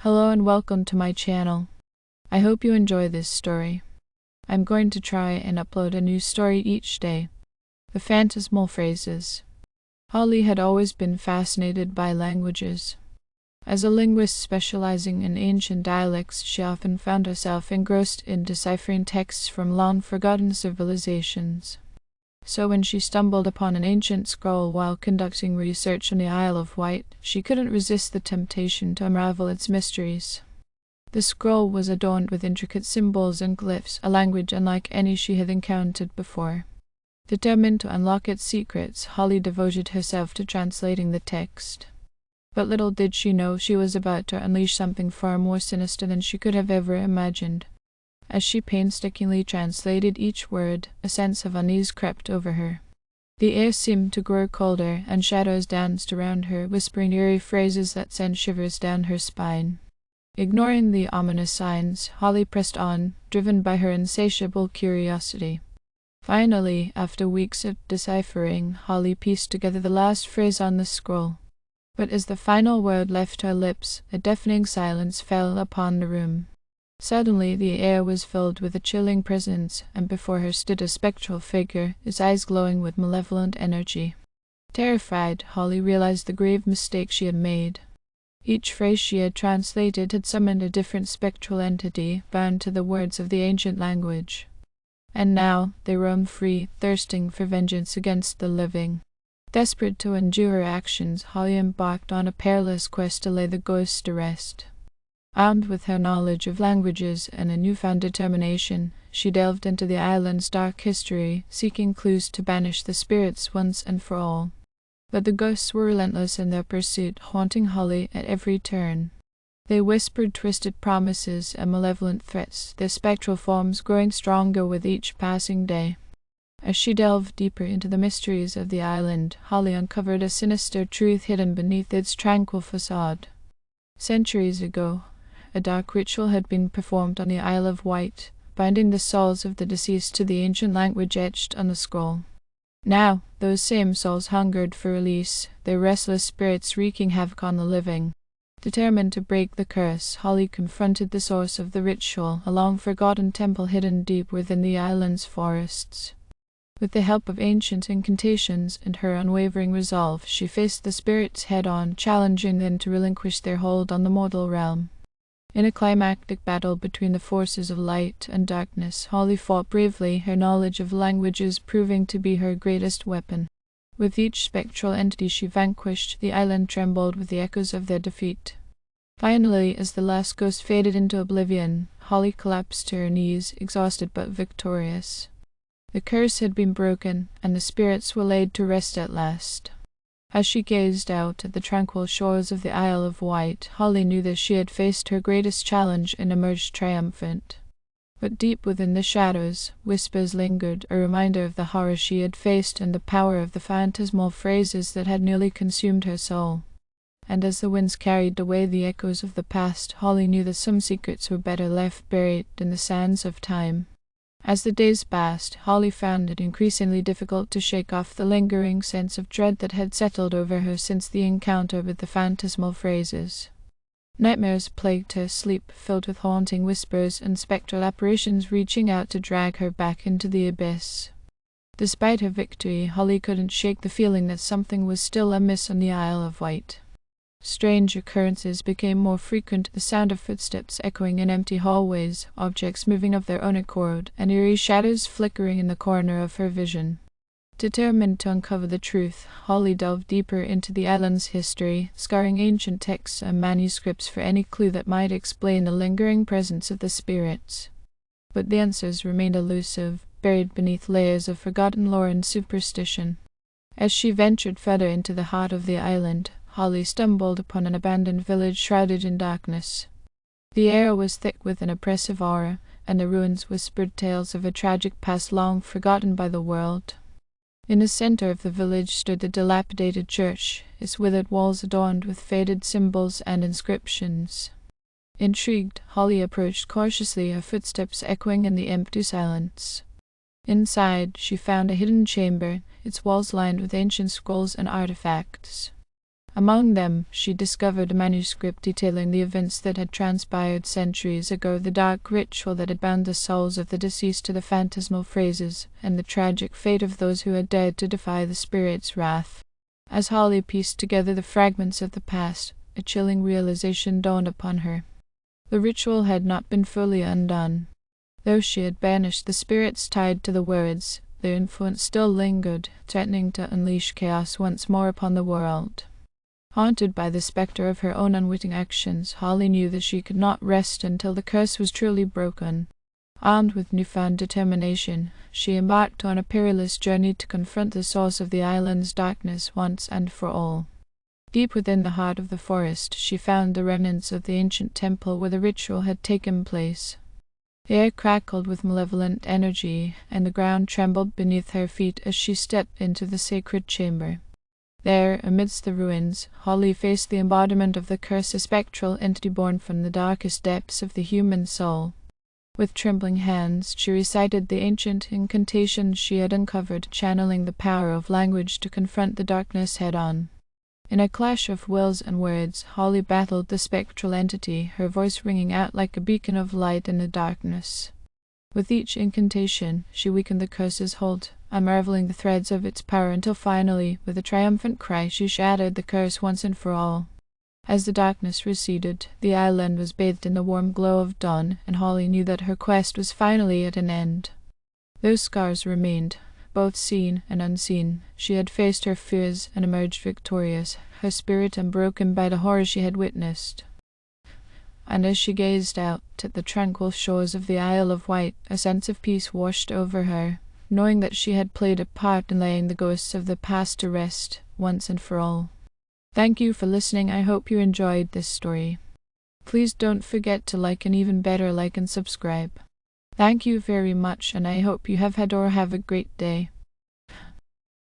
Hello and welcome to my channel. I hope you enjoy this story. I'm going to try and upload a new story each day. The Phantasmal Phrases. Holly had always been fascinated by languages. As a linguist specializing in ancient dialects, she often found herself engrossed in deciphering texts from long-forgotten civilizations. So when she stumbled upon an ancient scroll while conducting research on the Isle of Wight, she couldn't resist the temptation to unravel its mysteries. The scroll was adorned with intricate symbols and glyphs, a language unlike any she had encountered before. Determined to unlock its secrets, Holly devoted herself to translating the text. But little did she know she was about to unleash something far more sinister than she could have ever imagined. As she painstakingly translated each word, a sense of unease crept over her. The air seemed to grow colder, and shadows danced around her, whispering eerie phrases that sent shivers down her spine. Ignoring the ominous signs, Holly pressed on, driven by her insatiable curiosity. Finally, after weeks of deciphering, Holly pieced together the last phrase on the scroll. But as the final word left her lips, a deafening silence fell upon the room. Suddenly the air was filled with a chilling presence, and before her stood a spectral figure, his eyes glowing with malevolent energy. Terrified, Holly realized the grave mistake she had made. Each phrase she had translated had summoned a different spectral entity, bound to the words of the ancient language. And now they roamed free, thirsting for vengeance against the living. Desperate to undo her actions, Holly embarked on a perilous quest to lay the ghosts to rest. Armed with her knowledge of languages and a newfound determination, she delved into the island's dark history, seeking clues to banish the spirits once and for all. But the ghosts were relentless in their pursuit, haunting Holly at every turn. They whispered twisted promises and malevolent threats, their spectral forms growing stronger with each passing day. As she delved deeper into the mysteries of the island, Holly uncovered a sinister truth hidden beneath its tranquil facade. Centuries ago, a dark ritual had been performed on the Isle of Wight, binding the souls of the deceased to the ancient language etched on the scroll. Now, those same souls hungered for release, their restless spirits wreaking havoc on the living. Determined to break the curse, Holly confronted the source of the ritual, a long-forgotten temple hidden deep within the island's forests. With the help of ancient incantations and her unwavering resolve, she faced the spirits head-on, challenging them to relinquish their hold on the mortal realm. In a climactic battle between the forces of light and darkness, Holly fought bravely, her knowledge of languages proving to be her greatest weapon. With each spectral entity she vanquished, the island trembled with the echoes of their defeat. Finally, as the last ghost faded into oblivion, Holly collapsed to her knees, exhausted but victorious. The curse had been broken, and the spirits were laid to rest at last. As she gazed out at the tranquil shores of the Isle of Wight, Holly knew that she had faced her greatest challenge and emerged triumphant. But deep within the shadows, whispers lingered, a reminder of the horror she had faced and the power of the phantasmal phrases that had nearly consumed her soul. And as the winds carried away the echoes of the past, Holly knew that some secrets were better left buried in the sands of time. As the days passed, Holly found it increasingly difficult to shake off the lingering sense of dread that had settled over her since the encounter with the phantasmal phrases. Nightmares plagued her sleep, filled with haunting whispers and spectral apparitions reaching out to drag her back into the abyss. Despite her victory, Holly couldn't shake the feeling that something was still amiss on the Isle of Wight. Strange occurrences became more frequent, the sound of footsteps echoing in empty hallways, objects moving of their own accord, and eerie shadows flickering in the corner of her vision. Determined to uncover the truth, Holly delved deeper into the island's history, scouring ancient texts and manuscripts for any clue that might explain the lingering presence of the spirits. But the answers remained elusive, buried beneath layers of forgotten lore and superstition. As she ventured further into the heart of the island, Holly stumbled upon an abandoned village shrouded in darkness. The air was thick with an oppressive aura, and the ruins whispered tales of a tragic past long forgotten by the world. In the center of the village stood the dilapidated church, its withered walls adorned with faded symbols and inscriptions. Intrigued, Holly approached cautiously, her footsteps echoing in the empty silence. Inside, she found a hidden chamber, its walls lined with ancient scrolls and artifacts. Among them, she discovered a manuscript detailing the events that had transpired centuries ago, the dark ritual that had bound the souls of the deceased to the phantasmal phrases, and the tragic fate of those who had dared to defy the spirit's wrath. As Holly pieced together the fragments of the past, a chilling realization dawned upon her. The ritual had not been fully undone. Though she had banished the spirits tied to the words, their influence still lingered, threatening to unleash chaos once more upon the world. Haunted by the spectre of her own unwitting actions, Holly knew that she could not rest until the curse was truly broken. Armed with newfound determination, she embarked on a perilous journey to confront the source of the island's darkness once and for all. Deep within the heart of the forest, she found the remnants of the ancient temple where the ritual had taken place. The air crackled with malevolent energy, and the ground trembled beneath her feet as she stepped into the sacred chamber. There, amidst the ruins, Holly faced the embodiment of the curse, a spectral entity born from the darkest depths of the human soul. With trembling hands, she recited the ancient incantations she had uncovered, channeling the power of language to confront the darkness head-on. In a clash of wills and words, Holly battled the spectral entity, her voice ringing out like a beacon of light in the darkness. With each incantation, she weakened the curse's hold, unraveling the threads of its power until finally, with a triumphant cry, she shattered the curse once and for all. As the darkness receded, the island was bathed in the warm glow of dawn, and Holly knew that her quest was finally at an end. Those scars remained, both seen and unseen. She had faced her fears and emerged victorious, her spirit unbroken by the horror she had witnessed. And as she gazed out at the tranquil shores of the Isle of Wight, a sense of peace washed over her, knowing that she had played a part in laying the ghosts of the past to rest, once and for all. Thank you for listening. I hope you enjoyed this story. Please don't forget to like, and even better, like and subscribe. Thank you very much, and I hope you have had or have a great day.